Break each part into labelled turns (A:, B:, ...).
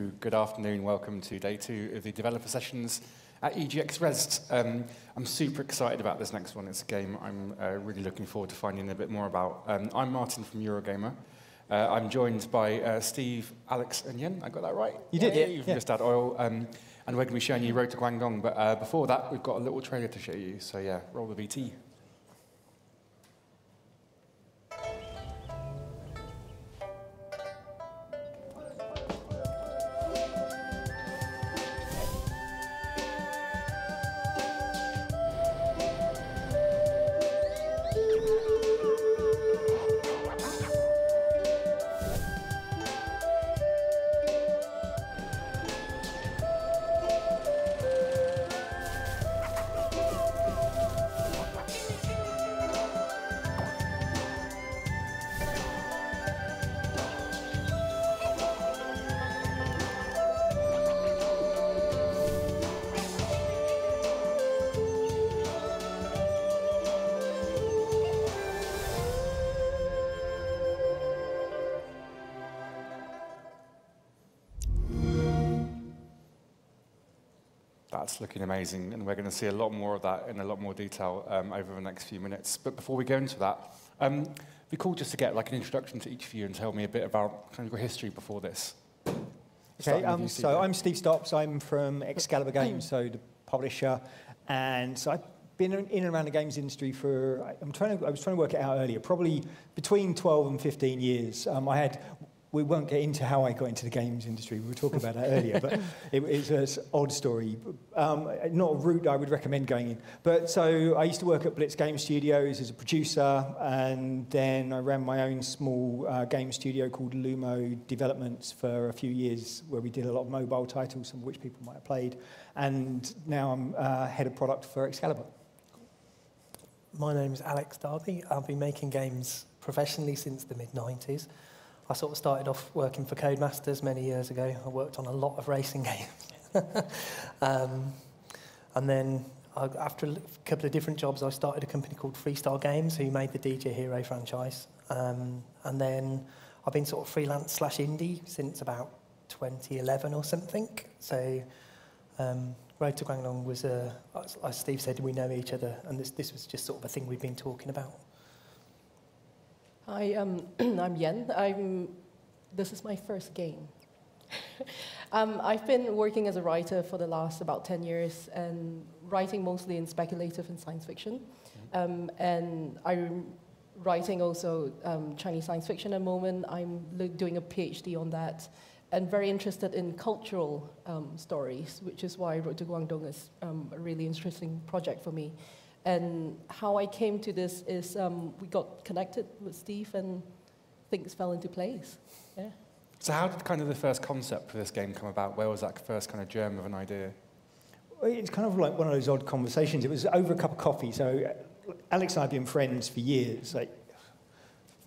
A: Good afternoon, welcome to day 2 of the developer sessions at EGX Rezzed. I'm super excited about this next one. It's a game I'm really looking forward to finding a bit more about. I'm Martin from Eurogamer. I'm joined by Steve, Alex and Yen. I got that right?
B: You did,
A: yeah.
B: Yeah.
A: You've just had oil. And we're going to be showing you Road to Guangdong. But before that, we've got a little trailer to show you. So yeah, roll the VT. That's looking amazing, and we're going to see a lot more of that in a lot more detail over the next few minutes. But before we go into that, it'd be cool just to get like an introduction to each of you and tell me a bit about kind of your history before this.
B: Okay, so I'm Steve Stops. I'm from Excalibur Games, so the publisher, and so I've been in and around the games industry for I was trying to work it out earlier, probably between 12 and 15 years. We won't get into how I got into the games industry. We were talking about that earlier, but it's an odd story. Not a route I would recommend going in. But so I used to work at Blitz Game Studios as a producer, and then I ran my own small game studio called Lumo Developments for a few years, where we did a lot of mobile titles, some of which people might have played. And now I'm head of product for Excalibur.
C: My name's Alex Darby. I've been making games professionally since the mid-90s. I sort of started off working for Codemasters many years ago. I worked on a lot of racing games. And then after a couple of different jobs, I started a company called Freestyle Games, who made the DJ Hero franchise. And then I've been sort of freelance / indie since about 2011 or something. So Road to Guangdong was, as Steve said, we know each other, and this was just sort of a thing we've been talking about.
D: Hi, I'm Yen. This is my first game. I've been working as a writer for the last about 10 years, and writing mostly in speculative and science fiction. And I'm writing also Chinese science fiction at the moment. I'm doing a PhD on that, and very interested in cultural stories, which is why Road to Guangdong is a really interesting project for me. And how I came to this is we got connected with Steve and things fell into place. Yeah.
A: So how did kind of the first concept for this game come about? Where was that first kind of germ of an idea?
B: It's kind of like one of those odd conversations. It was over a cup of coffee. So Alex and I have been friends for years.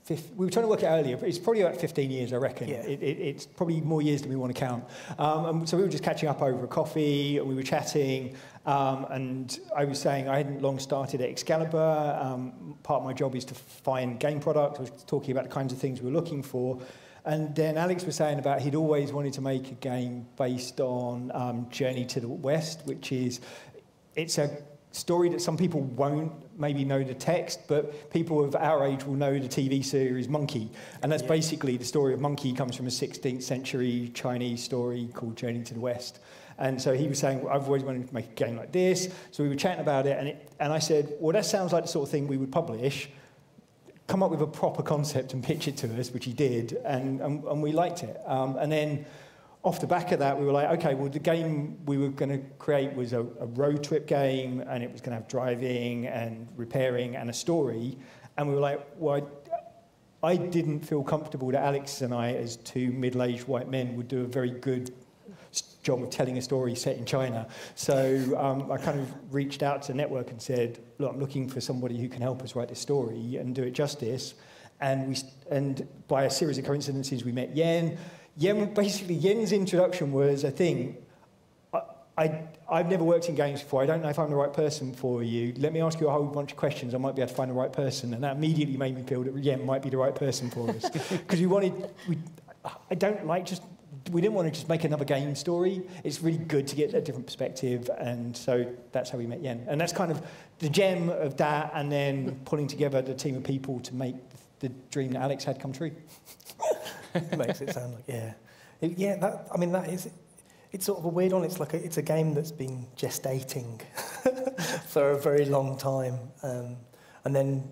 B: We were trying to work it earlier, but it's probably about 15 years, I reckon.
C: Yeah.
B: It's probably more years than we want to count. And so we were just catching up over a coffee, and we were chatting, and I was saying I hadn't long started at Excalibur. Part of my job is to find game products. I was talking about the kinds of things we were looking for. And then Alex was saying about he'd always wanted to make a game based on Journey to the West, which is, it's a story that some people won't maybe know the text, but people of our age will know the TV series Monkey. And that's basically the story of Monkey. Comes from a 16th century Chinese story called Journey to the West. And so he was saying, well, I've always wanted to make a game like this. So we were chatting about it, and I said, well, that sounds like the sort of thing we would publish. Come up with a proper concept and pitch it to us, which he did, and we liked it. And then off the back of that, we were like, okay, well, the game we were going to create was a road trip game, and it was going to have driving and repairing and a story. And we were like, well, I didn't feel comfortable that Alex and I, as two middle-aged white men, would do a very good job of telling a story set in China. So I kind of reached out to the network and said, look, I'm looking for somebody who can help us write this story and do it justice. And by a series of coincidences, we met Yen. Basically, Yen's introduction was a thing. I've never worked in games before. I don't know if I'm the right person for you. Let me ask you a whole bunch of questions. I might be able to find the right person. And that immediately made me feel that Yen might be the right person for us. Because I don't like just we didn't want to just make another game story. It's really good to get a different perspective, and so that's how we met Yen. And that's kind of the gem of that, and then pulling together the team of people to make the dream that Alex had come true.
C: It makes it sound like, that is, it's sort of a weird one. It's like it's a game that's been gestating for a very long time. And then,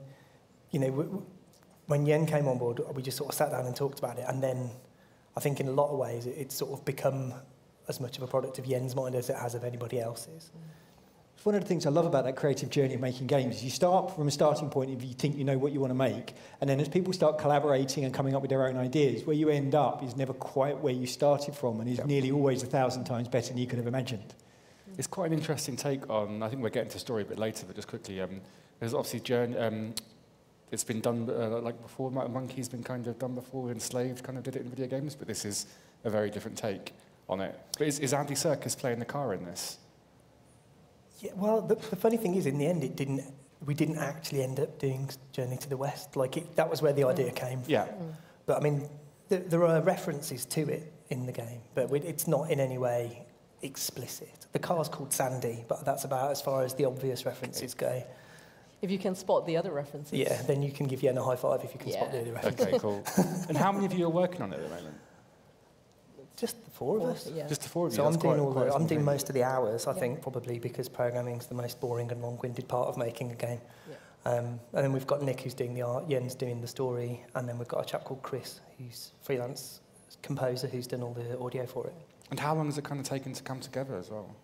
C: when Yen came on board, we just sort of sat down and talked about it. And then I think in a lot of ways, it's sort of become as much of a product of Yen's mind as it has of anybody else's.
B: One of the things I love about that creative journey of making games is you start from a starting point if you think you know what you want to make, and then as people start collaborating and coming up with their own ideas, where you end up is never quite where you started from, and is nearly always 1,000 times better than you could have imagined.
A: It's quite an interesting take on, I think we're getting to the story a bit later, but just quickly, there's obviously it's been done like before, Monkey's been kind of done before, Enslaved kind of did it in video games, but this is a very different take on it. But is Andy Serkis playing the car in this?
C: Yeah, well, the funny thing is, in the end, we didn't actually end up doing Journey to the West. That was where the idea came from.
A: Yeah.
C: But, I mean, there are references to it in the game, but it's not in any way explicit. The car's called Sandy, but that's about as far as the obvious references go.
D: If you can spot the other references.
C: Yeah, then you can give Yen a high five if you can spot the other references.
A: Okay, cool. And how many of you are working on it at the moment?
C: Just the four of us.
D: Yeah.
A: Just the four of you?
C: So I'm doing
A: most.
C: most of the hours, I think, probably because programming's the most boring and long-winded part of making a game. Yeah. And then we've got Nick, who's doing the art, Yen's doing the story, and then we've got a chap called Chris, who's freelance composer, who's done all the audio for it.
A: And how long has it kind of taken to come together as well?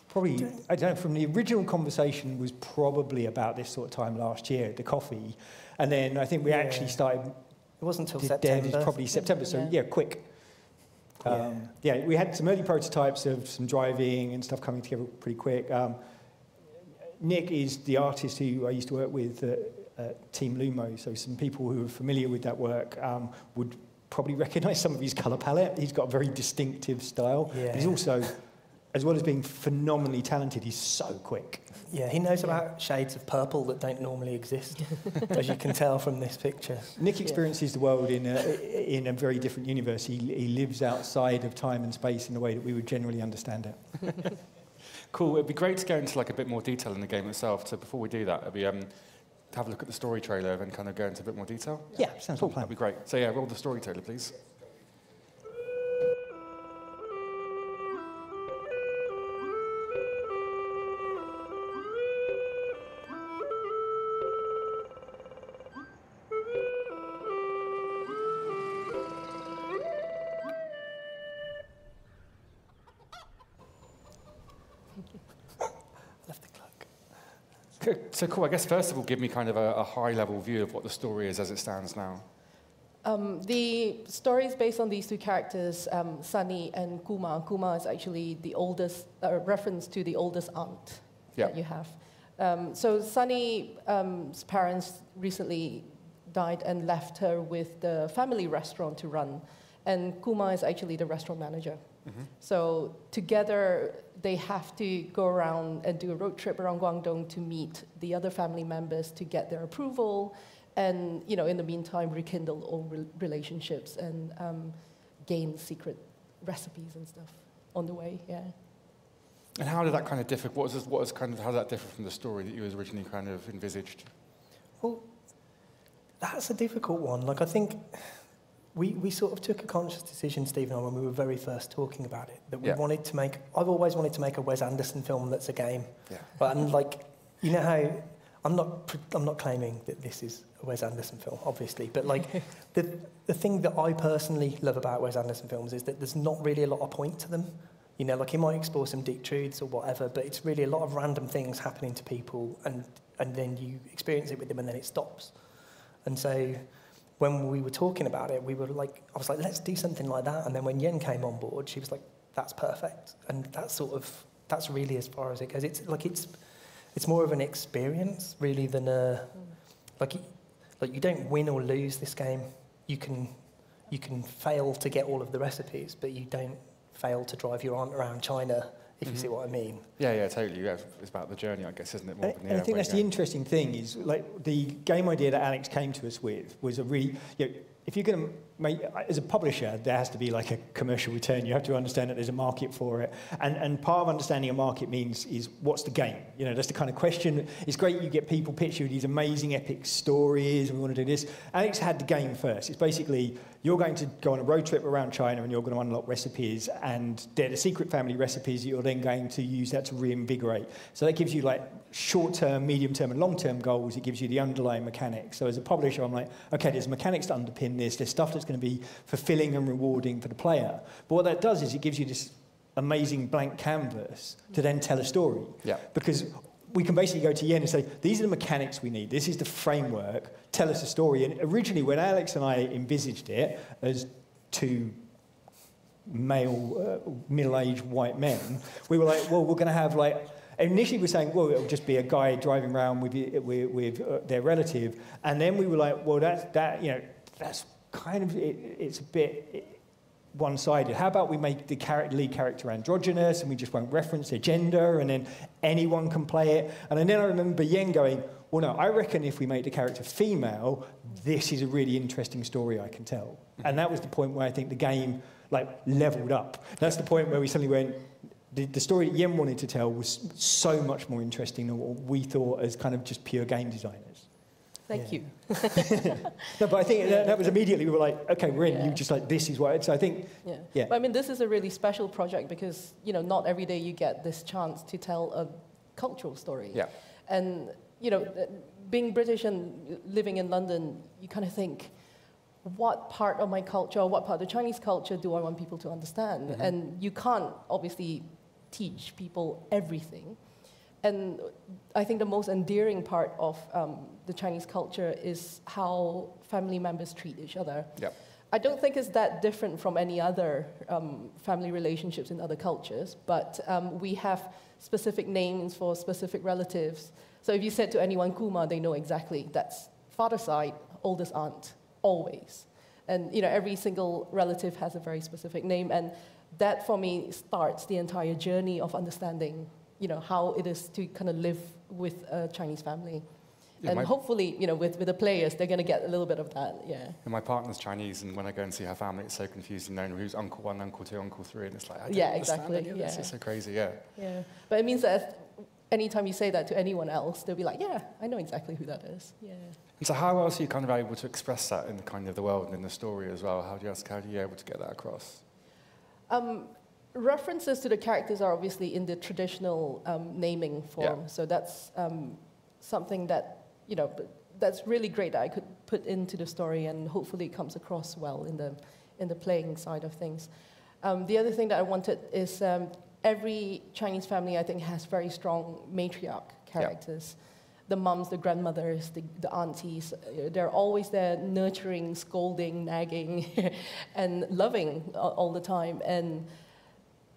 B: Probably, I don't know, from the original conversation was probably about this sort of time last year at the coffee, and then I think we actually started.
C: It wasn't until September.
B: Probably September, so quick. We had some early prototypes of some driving and stuff coming together pretty quick. Nick is the artist who I used to work with at Team Lumo, so some people who are familiar with that work would probably recognise some of his colour palette. He's got a very distinctive style. Yeah. But he's also, as well as being phenomenally talented, he's so quick.
C: Yeah, he knows about shades of purple that don't normally exist, as you can tell from this picture.
B: Nick experiences the world in a very different universe. He lives outside of time and space in a way that we would generally understand it.
A: Cool. It'd be great to go into like a bit more detail in the game itself. So before we do that, it'd be have a look at the story trailer and kind of go into a bit more detail.
B: Yeah, sounds like a plan.
A: That'd be great. So roll the story trailer, please. So cool, I guess first of all, give me kind of a high-level view of what the story is as it stands now.
D: The story is based on these two characters, Sunny and Kuma. Kuma is actually the oldest, reference to the oldest aunt that you have. So Sunny's parents recently died and left her with the family restaurant to run, and Kuma is actually the restaurant manager. Mm-hmm. So together, they have to go around and do a road trip around Guangdong to meet the other family members to get their approval, and in the meantime, rekindle old relationships and gain secret recipes and stuff on the way. Yeah.
A: And how did that kind of differ? How did that differ from the story that you originally kind of envisaged?
C: Well, that's a difficult one. Like, I think we sort of took a conscious decision, Steve and I, when we were very first talking about it, that we wanted to make. I've always wanted to make a Wes Anderson film that's a game. Yeah. But and like, how I'm not claiming that this is a Wes Anderson film, obviously, but like the thing that I personally love about Wes Anderson films is that there's not really a lot of point to them. Like he might explore some deep truths or whatever, but it's really a lot of random things happening to people, and then you experience it with them, and then it stops. And so when we were talking about it, I was like, let's do something like that. And then when Yen came on board, she was like, that's perfect. And that's really as far as it goes. It's more of an experience really than you don't win or lose this game. You can fail to get all of the recipes, but you don't fail to drive your aunt around China, if you see what I mean. Yeah,
A: totally. Yeah, it's about the journey, I guess, isn't it? More than
B: I think that's the interesting thing is, like, the game idea that Alex came to us with was a really, if you're going to as a publisher, there has to be like a commercial return. You have to understand that there's a market for it. And part of understanding a market is what's the game? You know, that's the kind of question. It's great you get people pitch you these amazing epic stories, and we want to do this. Alex had the game first. It's basically, you're going to go on a road trip around China and you're going to unlock recipes, and they're the secret family recipes that you're then going to use that to reinvigorate. So that gives you like short-term, medium-term and long-term goals. It gives you the underlying mechanics. So as a publisher, I'm like, okay, there's mechanics to underpin this. There's stuff that's going to be fulfilling and rewarding for the player. But what that does is it gives you this amazing blank canvas to then tell a story.
A: Yeah.
B: Because we can basically go to Yen and say, these are the mechanics we need. This is the framework. Tell us a story. And originally, when Alex and I envisaged it as two male, middle-aged white men, we were like, well, we're going to have like... Initially, we were saying, well, it'll just be a guy driving around with their relative. And then we were like, well, that's kind of... It's a bit... one-sided. How about we make the lead character androgynous and we just won't reference their gender and then anyone can play it? And then I remember Yen going, well, no, I reckon if we make the character female, this is a really interesting story I can tell. And that was the point where I think the game like leveled up. That's the point where we suddenly went, the story that Yen wanted to tell was so much more interesting than what we thought as kind of just pure game designers.
D: Thank you.
B: No, but I think that was immediately, we were like, okay, we're in. Yeah. You just like, this is what, so I think,
D: yeah. But I mean, this is a really special project because, you know, not every day you get this chance to tell a cultural story.
A: Yeah.
D: And, you know, being British and living in London, you kind of think, what part of my culture, or what part of the Chinese culture do I want people to understand? Mm-hmm. And you can't obviously teach people everything. And I think the most endearing part of the Chinese culture is how family members treat each other.
A: Yep.
D: I don't think it's that different from any other family relationships in other cultures, but we have specific names for specific relatives. So if you said to anyone Kuma, they know exactly that's father's side, oldest aunt, always. And you know, every single relative has a very specific name, and that for me starts the entire journey of understanding, you know, how it is to kind of live with a Chinese family. Yeah, and hopefully, you know, with the players, they're going to get a little bit of that, yeah.
A: And my partner's Chinese, and when I go and see her family, it's so confusing knowing who's Uncle 1, Uncle 2, Uncle 3, and it's like, I don't understand any of this. It's so crazy, yeah.
D: Yeah, but it means that anytime you say that to anyone else, they'll be like, yeah, I know exactly who that is, yeah.
A: And so how else are you kind of able to express that in the kind of the world and in the story as well? How are you able to get that across?
D: References to the characters are obviously in the traditional naming form, so that's something that, you know, that's really great that I could put into the story, and hopefully it comes across well in the playing side of things. The other thing that I wanted is every Chinese family, I think, has very strong matriarch characters. Yeah. The mums, the grandmothers, the aunties, they're always there nurturing, scolding, nagging, and loving all the time. And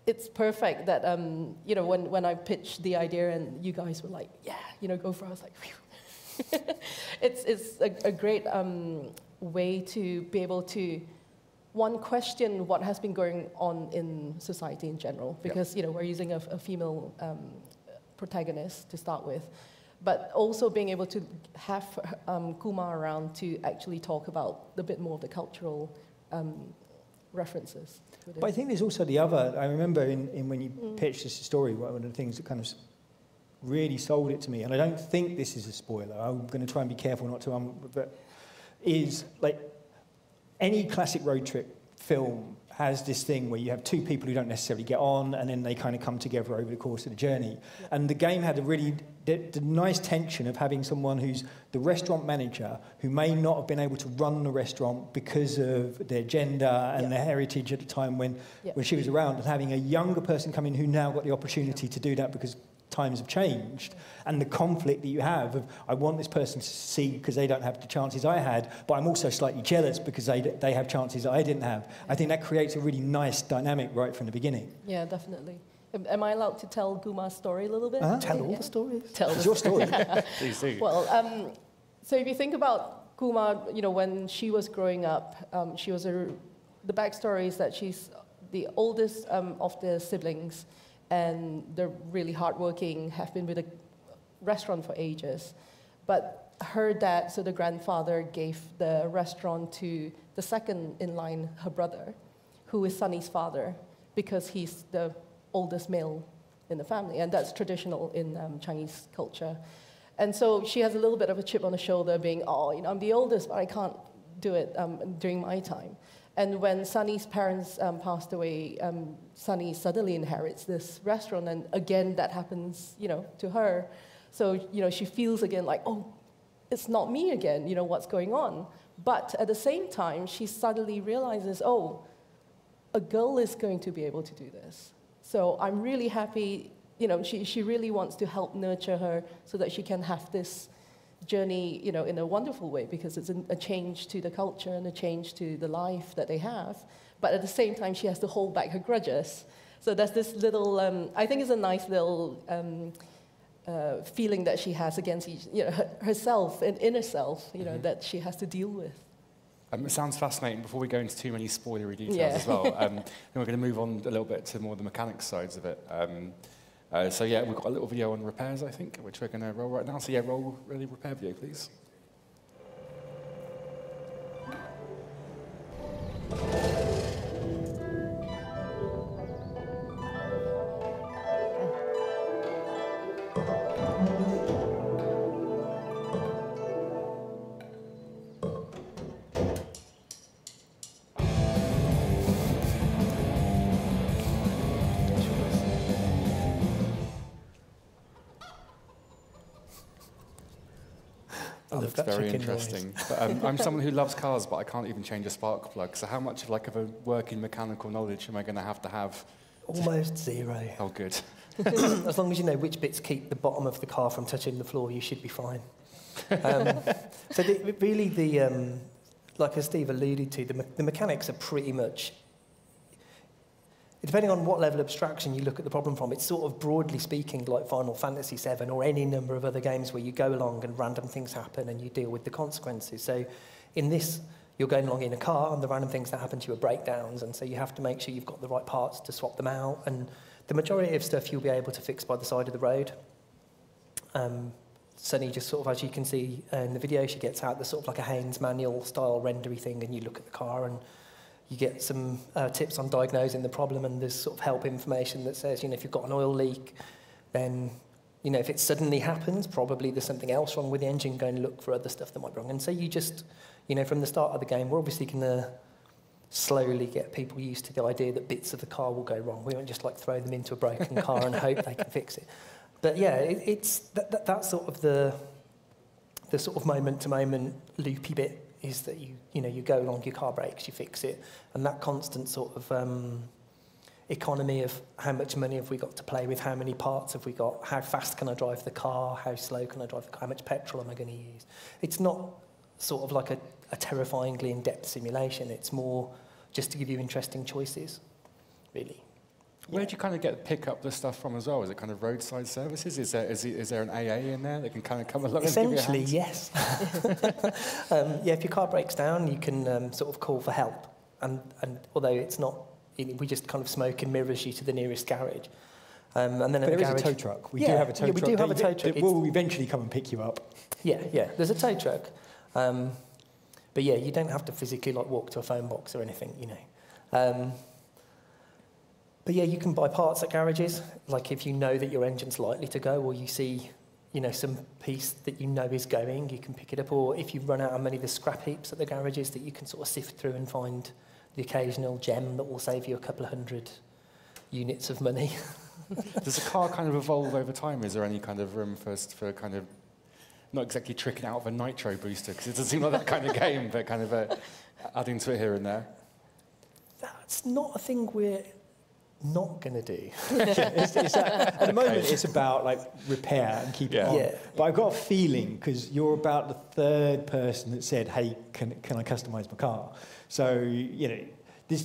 D: it's perfect that, you know, when I pitched the idea and you guys were like, yeah, you know, go for it, I was like, phew. It's a great way to be able to, one, question what has been going on in society in general, because, you know, we're using a female protagonist to start with, but also being able to have Kuma around to actually talk about a bit more of the cultural references.
B: But I think there's also the other, I remember in when you pitched this story, one of the things that kind of really sold it to me, and I don't think this is a spoiler, I'm going to try and be careful not to, but is like any classic road trip film has this thing where you have two people who don't necessarily get on, and then they kind of come together over the course of the journey. Yeah. And the game had a really the nice tension of having someone who's the restaurant manager who may not have been able to run the restaurant because of their gender and their heritage at the time when she was around, and having a younger person come in who now got the opportunity to do that because times have changed, and the conflict that you have of, I want this person to succeed because they don't have the chances I had, but I'm also slightly jealous because they have chances that I didn't have. I think that creates a really nice dynamic right from the beginning.
D: Yeah, definitely. Am I allowed to tell Guma's story a little bit?
C: Tell all the stories.
B: It's your story.
A: Please do.
D: Well, so if you think about Guma, you know, when she was growing up, she was the backstory is that she's the oldest of the siblings, and they're really hardworking, have been with a restaurant for ages. But her dad, so the grandfather, gave the restaurant to the second in line, her brother, who is Sunny's father, because he's the oldest male in the family, and that's traditional in Chinese culture. And so she has a little bit of a chip on the shoulder, being, oh, you know, I'm the oldest, but I can't do it during my time. And when Sunny's parents passed away, Sunny suddenly inherits this restaurant, and again that happens, you know, to her. So, you know, she feels again like, oh, it's not me again, you know, what's going on? But at the same time, she suddenly realizes, oh, a girl is going to be able to do this. So I'm really happy, you know, she really wants to help nurture her so that she can have this journey, you know, in a wonderful way, because it's a change to the culture and a change to the life that they have. But at the same time, she has to hold back her grudges. So there's this little, I think it's a nice little feeling that she has against herself and inner self, you know, that she has to deal with.
A: It sounds fascinating. Before we go into too many spoilery details as well, then we're going to move on a little bit to more the mechanics sides of it. So yeah, we've got a little video on repairs, I think, which we're going to roll right now. So yeah, roll the repair video, please. That's very interesting. But, I'm someone who loves cars, but I can't even change a spark plug. So how much of like of a working mechanical knowledge am I going to have?
C: Almost zero.
A: Oh, good.
C: As long as you know which bits keep the bottom of the car from touching the floor, you should be fine. So like as Steve alluded to, the mechanics are pretty much, depending on what level of abstraction you look at the problem from, it's sort of broadly speaking like Final Fantasy VII or any number of other games where you go along and random things happen and you deal with the consequences. So in this, you're going along in a car and the random things that happen to you are breakdowns, and so you have to make sure you've got the right parts to swap them out, and the majority of stuff you'll be able to fix by the side of the road. Sunny just sort of, as you can see in the video, she gets out the sort of like a Haynes manual style rendery thing, and you look at the car and you get some tips on diagnosing the problem, and there's sort of help information that says, you know, if you've got an oil leak, then, you know, if it suddenly happens, probably there's something else wrong with the engine, go and look for other stuff that might be wrong. And so you just, you know, from the start of the game, we're obviously going to slowly get people used to the idea that bits of the car will go wrong. We won't just like throw them into a broken car and hope they can fix it. But yeah, it's that's sort of the sort of moment-to-moment loopy bit, is that you know, you go along, your car breaks, you fix it, and that constant sort of economy of how much money have we got to play with, how many parts have we got, how fast can I drive the car, how slow can I drive the car, how much petrol am I going to use. It's not sort of like a terrifyingly in-depth simulation, it's more just to give you interesting choices, really.
A: Where do you kind of pick up the stuff from as well? Is it kind of roadside services? Is there an AA in there that can kind of come along and give you a hand?
C: Essentially, yes. Yeah, if your car breaks down, you can sort of call for help. And although it's not, we just kind of smoke and mirrors you to the nearest garage. And then
B: but there is a tow truck. We do have a tow truck.
C: We do have a tow truck.
B: It will eventually come and pick you up.
C: Yeah. There's a tow truck. But yeah, you don't have to physically like walk to a phone box or anything, you know. But yeah, you can buy parts at garages. Like if you know that your engine's likely to go, or you see, you know, some piece that you know is going, you can pick it up. Or if you run out of money, there's scrap heaps at the garages that you can sort of sift through and find the occasional gem that will save you a couple of hundred units of money.
A: Does the car kind of evolve over time? Is there any kind of room for kind of, not exactly tricking out of a nitro booster, because it doesn't seem like that kind of game, but kind of adding to it here and there?
C: That's not a thing we're not going to do.
B: At the moment, it's about like repair and keep it on. Yeah. But I've got a feeling, because you're about the third person that said, hey, can I customise my car? So, you know,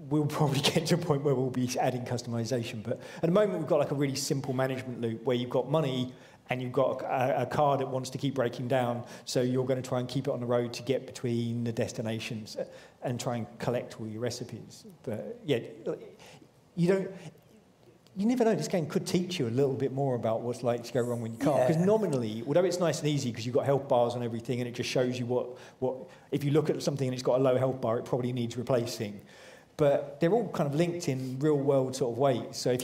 B: we'll probably get to a point where we'll be adding customisation. But at the moment, we've got like a really simple management loop where you've got money and you've got a car that wants to keep breaking down, so you're going to try and keep it on the road to get between the destinations and try and collect all your recipes. But yeah, you you never know, this game could teach you a little bit more about what's like to go wrong with your car. Because nominally, although it's nice and easy because you've got health bars and everything, and it just shows you what if you look at something and it's got a low health bar, it probably needs replacing. But they're all kind of linked in real-world sort of ways. So if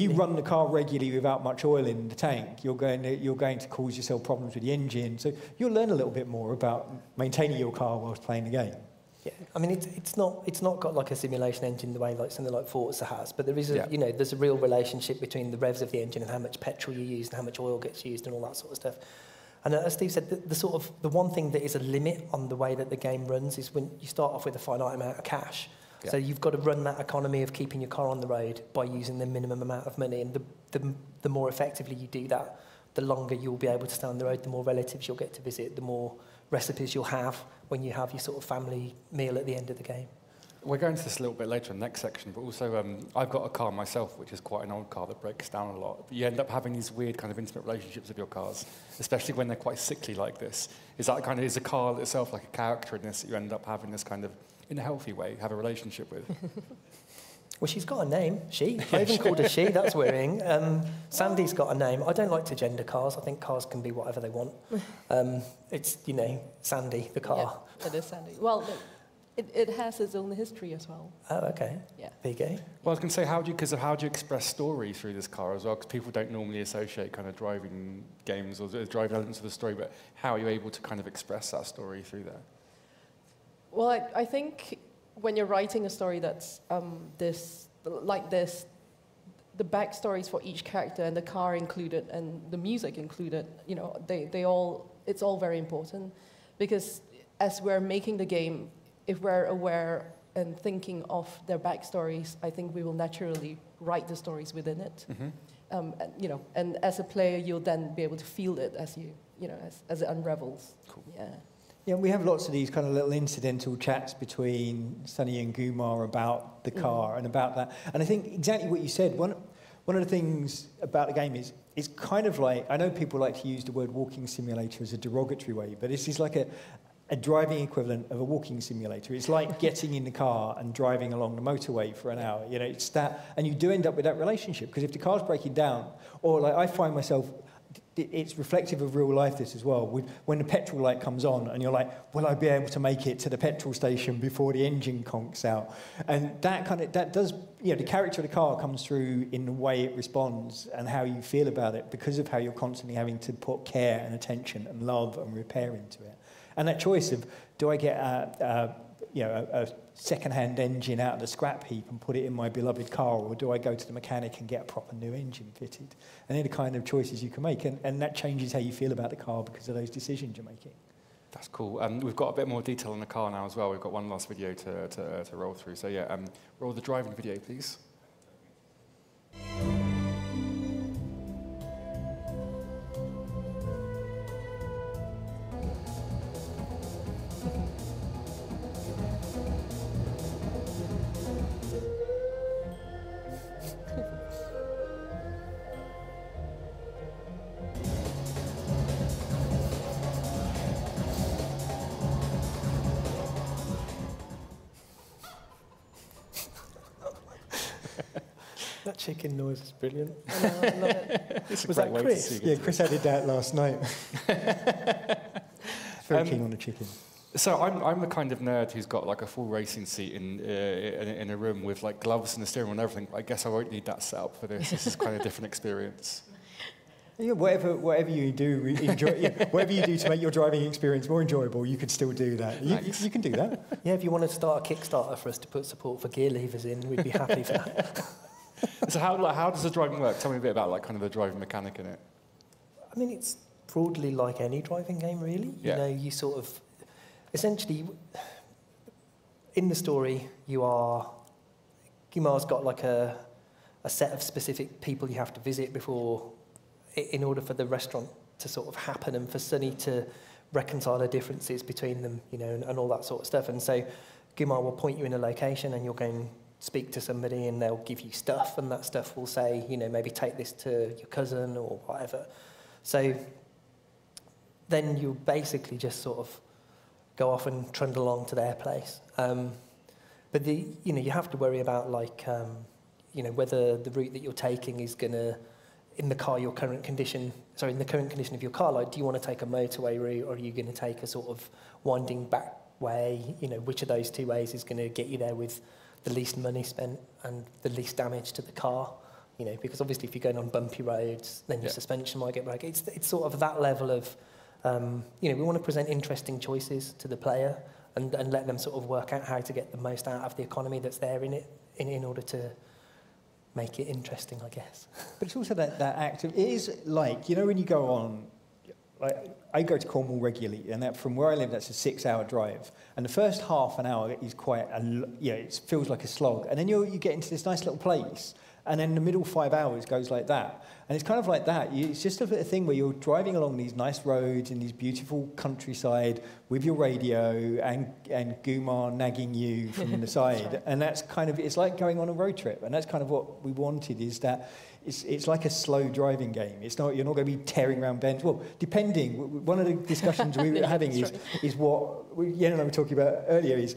B: you run the car regularly without much oil in the tank, you're going to cause yourself problems with the engine. So you'll learn a little bit more about maintaining your car whilst playing the game.
C: Yeah, I mean, it's not got like a simulation engine the way like something like Forza has, but there is there's a real relationship between the revs of the engine and how much petrol you use and how much oil gets used and all that sort of stuff. And as Steve said, the one thing that is a limit on the way that the game runs is when you start off with a finite amount of cash. Yeah. So you've got to run that economy of keeping your car on the road by using the minimum amount of money, and the more effectively you do that, the longer you'll be able to stay on the road, the more relatives you'll get to visit, the more recipes you'll have when you have your sort of family meal at the end of the game.
A: We're going to this a little bit later in the next section, but also I've got a car myself, which is quite an old car that breaks down a lot. But you end up having these weird kind of intimate relationships with your cars, especially when they're quite sickly like this. Is the car itself like a character in this that you end up having this kind of, in a healthy way, have a relationship with?
C: Well, she's got a name, she. I even called her she, that's worrying. Sandy's got a name. I don't like to gender cars. I think cars can be whatever they want. It's, Sandy, the car.
D: Yeah, it is Sandy. Well, it has its own history as well.
C: Oh, okay.
D: Yeah.
C: Big A.
A: Well, I was going to say, how do you express story through this car as well? Because people don't normally associate kind of driving games or driving elements of the story, but how are you able to kind of express that story through there?
D: Well, I think when you're writing a story that's like this, the backstories for each character and the car included and the music included, it's all very important, because as we're making the game, if we're aware and thinking of their backstories, I think we will naturally write the stories within it. Mm-hmm. And as a player, you'll then be able to feel it as as it unravels.
A: Cool.
D: Yeah.
B: Yeah, we have lots of these kind of little incidental chats between Sunny and Gumar about the car and about that. And I think exactly what you said, one of the things about the game is it's kind of like, I know people like to use the word walking simulator as a derogatory way, but this is like a driving equivalent of a walking simulator. It's like getting in the car and driving along the motorway for an hour. It's that, and you do end up with that relationship, because if the car's breaking down, or like I find myself, it's reflective of real life, this as well. When the petrol light comes on and you're like, will I be able to make it to the petrol station before the engine conks out? And that does, the character of the car comes through in the way it responds and how you feel about it, because of how you're constantly having to put care and attention and love and repair into it. And that choice of, do I get a second-hand engine out of the scrap heap and put it in my beloved car, or do I go to the mechanic and get a proper new engine fitted? And they're the kind of choices you can make, and that changes how you feel about the car because of those decisions you're making.
A: That's cool. We've got a bit more detail on the car now as well. We've got one last video to roll through. So yeah, roll the driving video, please.
C: That chicken noise is brilliant.
D: I know, I love it.
C: Was that Chris?
B: Yeah, Chris added that last night. Very keen on the chicken.
A: So I'm the kind of nerd who's got like a full racing seat in a room with like gloves and the steering wheel and everything. I guess I won't need that setup for this. This is kind of a different experience.
B: Yeah, whatever you do, whatever you do to make your driving experience more enjoyable, you could still do that. You can do that.
C: Yeah, if you want to start a Kickstarter for us to put support for gear levers in, we'd be happy for that.
A: So how does the driving work? Tell me a bit about like kind of the driving mechanic in it.
C: I mean, it's broadly like any driving game, really.
A: Yeah.
C: You sort of, essentially, in the story, Gumar's got like a set of specific people you have to visit before, in order for the restaurant to sort of happen and for Sunny to reconcile the differences between them, and all that sort of stuff. And so Gumar will point you in a location and you'll go and speak to somebody and they'll give you stuff, and that stuff will say, maybe take this to your cousin or whatever. So then you basically just sort of go off and trundle along to their place. But you have to worry about like whether the route that you're taking is going to, in the current condition of your car, like, do you want to take a motorway route, or are you going to take a sort of winding back way? Which of those two ways is going to get you there with the least money spent and the least damage to the car? Because obviously if you're going on bumpy roads, then your suspension might get broken. It's sort of that level of, we want to present interesting choices to the player and let them sort of work out how to get the most out of the economy that's there in it, in order to make it interesting, I guess.
B: But it's also that act of, it is like, when you go on, like, I go to Cornwall regularly, and that from where I live, that's a 6-hour drive. And the first half an hour is quite, it feels like a slog. And then you get into this nice little place, and then the middle 5 hours goes like that. And it's kind of like that. It's just a thing where you're driving along these nice roads in these beautiful countryside with your radio and Gumar nagging you from the side. Right. And that's kind of, it's like going on a road trip. And that's kind of what we wanted, is that it's like a slow driving game. It's not, you're not going to be tearing around bends. Well, depending, one of the discussions we were having is what Yen and I were talking about earlier is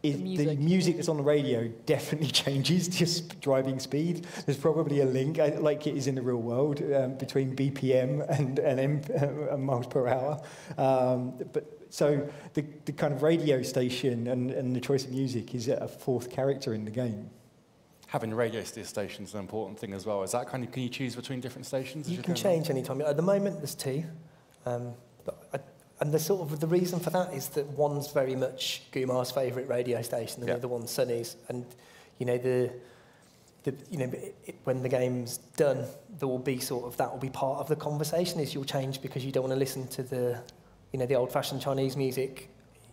B: the music that's on the radio definitely changes your driving speed. There's probably a link, like it is in the real world, between BPM and miles per hour. So the kind of radio station and the choice of music is a fourth character in the game.
A: Having radio stations is an important thing as well. Is that kind of, can you choose between different stations?
C: You can change any time. At the moment, there's 2. And the reason for that is that one's very much Gumar's favourite radio station, and the other one's Sunny's. And when the game's done, there will be that will be part of the conversation. Is you'll change because you don't want to listen to the old-fashioned Chinese music.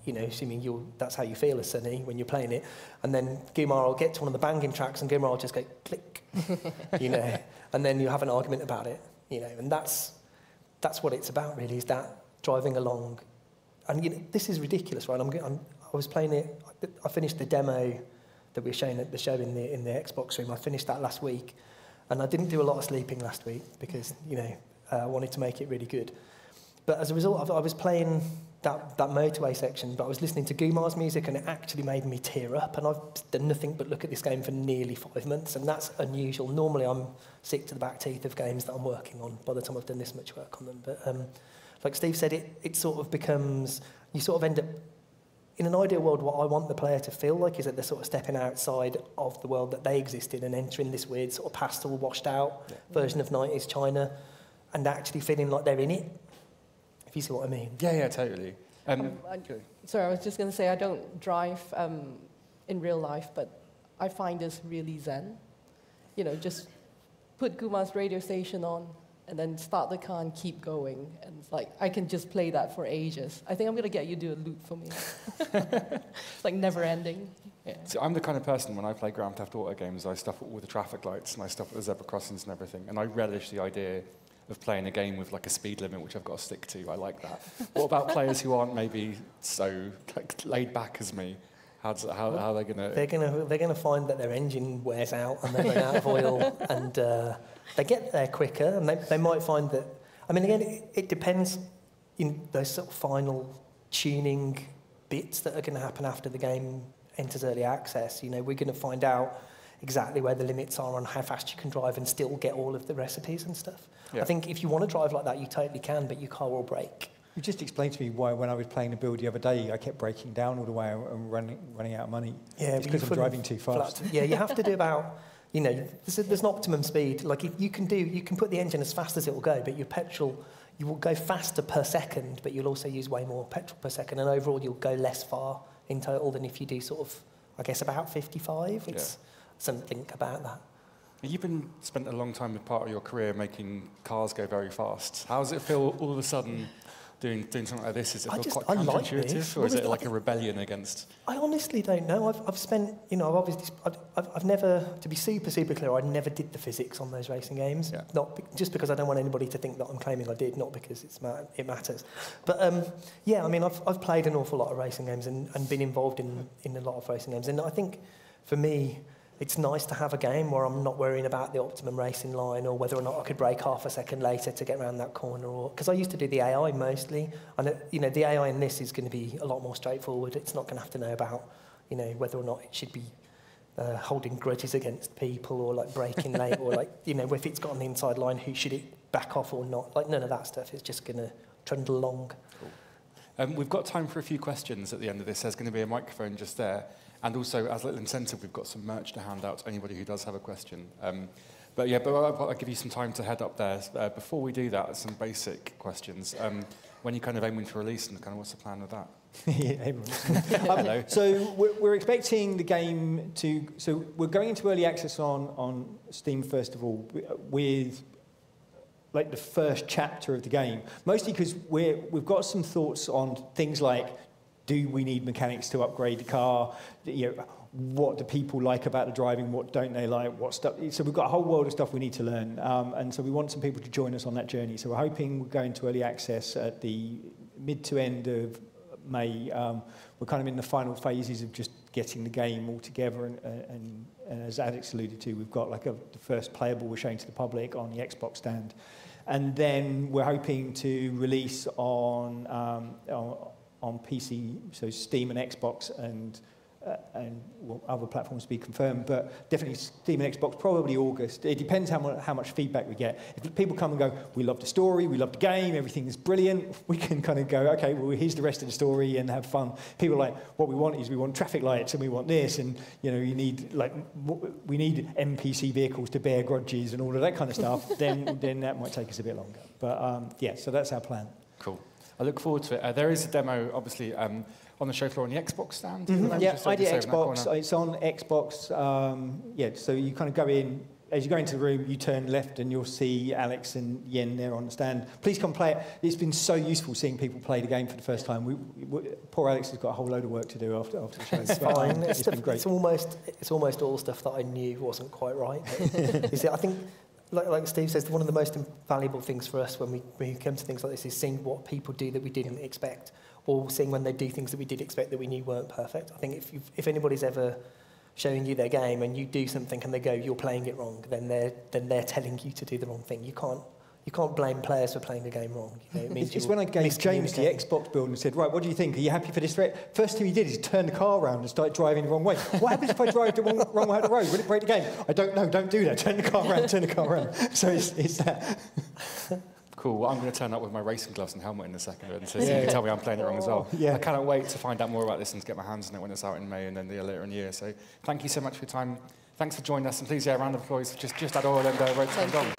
C: Assuming that's how you feel as Sunny when you're playing it, and then Gumar will get to one of the banging tracks, and Gumar will just go click, and then you have an argument about it, and that's what it's about, really, is that driving along. And this is ridiculous, right? I was playing it. I finished the demo that we were showing at the show in the Xbox room. I finished that last week, and I didn't do a lot of sleeping last week because I wanted to make it really good. But as a result, I was playing that motorway section, but I was listening to Gumar's music, and it actually made me tear up. And I've done nothing but look at this game for nearly 5 months, and that's unusual. Normally, I'm sick to the back teeth of games that I'm working on by the time I've done this much work on them. But like Steve said, it sort of becomes, you sort of end up, in an ideal world, what I want the player to feel like is that they're sort of stepping outside of the world that they exist in and entering this weird sort of pastel, washed out version of 90s China, and actually feeling like they're in it. If you see what I mean.
A: Yeah, totally.
D: Sorry, I was just going to say, I don't drive in real life, but I find this really zen. Just put Gumar's radio station on and then start the car and keep going. And it's like, I can just play that for ages. I think I'm going to get you to do a loop for me. It's like never ending. Yeah.
A: So I'm the kind of person, when I play Grand Theft Auto games, I stop at all the traffic lights and I stop at the zebra crossings and everything. And I relish the idea of playing a game with like a speed limit, which I've got to stick to. I like that. What about players who aren't maybe so laid back as me? How are they gonna?
C: They're gonna find that their engine wears out and they run out of oil, and they get there quicker. And they might find that. I mean, again, it depends. In those sort of final tuning bits that are going to happen after the game enters early access, we're going to find out exactly where the limits are on how fast you can drive and still get all of the recipes and stuff. Yeah. I think if you want to drive like that, you totally can, but your car will break.
B: You just explained to me why, when I was playing the build the other day, I kept breaking down all the way and running out of money. Yeah, it's because I'm driving too fast.
C: Yeah, you have to do about, there's an optimum speed. Like you can put the engine as fast as it will go, but your petrol, you will go faster per second, but you'll also use way more petrol per second, and overall you'll go less far in total than if you do sort of, I guess, about 55. It's something about that.
A: You've spent a long time with part of your career making cars go very fast. How does it feel all of a sudden doing something like this? Is it quite counterintuitive, or is it like a rebellion against?
C: I honestly don't know. I've spent, I've never, to be super clear, I never did the physics on those racing games. Yeah. Just because I don't want anybody to think that I'm claiming I did, not because it matters. But I've played an awful lot of racing games and been involved in a lot of racing games, and I think for me, it's nice to have a game where I'm not worrying about the optimum racing line or whether or not I could brake half a second later to get around that corner. Because I used to do the AI mostly, and the AI in this is going to be a lot more straightforward. It's not going to have to know about, whether or not it should be holding grudges against people or like breaking late or like, you know, if it's got on the inside line, who should it back off or not? Like none of that stuff. It's just going to trundle along.
A: Cool. We've got time for a few questions at the end of this. There's going to be a microphone just there. And also, as a little incentive, we've got some merch to hand out to anybody who does have a question. But I'll give you some time to head up there. Before we do that, some basic questions. When you're kind of aiming to release, and kind of what's the plan with that?
B: So we're expecting the game to... So we're going into early access on Steam, first of all, with like the first chapter of the game. Mostly because we've got some thoughts on things like, do we need mechanics to upgrade the car? You know, what do people like about the driving? What don't they like? What stuff? So we've got a whole world of stuff we need to learn. And so we want some people to join us on that journey. So we're hoping we're going to early access at the mid to end of May. We're kind of in the final phases of just getting the game all together. And as Alex alluded to, we've got like the first playable we're showing to the public on the Xbox stand. And then we're hoping to release on PC, so Steam and Xbox and other platforms to be confirmed, but definitely Steam and Xbox, probably August. It depends how much feedback we get. If people come and go, we love the story, we love the game, everything is brilliant, we can kind of go, okay, well, here's the rest of the story and have fun. People are like, what we want is we want traffic lights and we want this, and you know, we need NPC vehicles to bear grudges and all of that kind of stuff. then that might take us a bit longer. But yeah, so that's our plan.
A: Cool. I look forward to it. There is a demo, obviously, on the show floor on the Xbox stand.
B: Yeah, ID Xbox. It's on Xbox. Yeah, so you kind of go in. As you go into the room, you turn left and you'll see Alex and Yen there on the stand. Please come play it. It's been so useful seeing people play the game for the first time. Poor Alex has got a whole load of work to do after the show.
C: It's fine.
B: It's been great.
C: It's almost all stuff that I knew wasn't quite right. You see, I think, like Steve says, one of the most valuable things for us when we come to things like this is seeing what people do that we didn't expect, or seeing when they do things that we did expect that we knew weren't perfect. I think if anybody's ever showing you their game and you do something and they go, you're playing it wrong, then they're telling you to do the wrong thing. You can't blame players for playing the game wrong. You know, it means
B: it's when I gave James the Xbox build and said, right, what do you think? Are you happy for this threat? First thing he did is turn the car around and start driving the wrong way. What happens if I drive the wrong way of the road? Will it break the game? I don't know. Don't do that. Turn the car around. So it's that.
A: Cool. Well, I'm going to turn up with my racing gloves and helmet in a second, and so you can tell me I'm playing it wrong as well. Yeah. I cannot wait to find out more about this and to get my hands on it when it's out in May and then later in the year. So thank you so much for your time. Thanks for joining us, and please, round of applause for just that oil and Guangdong.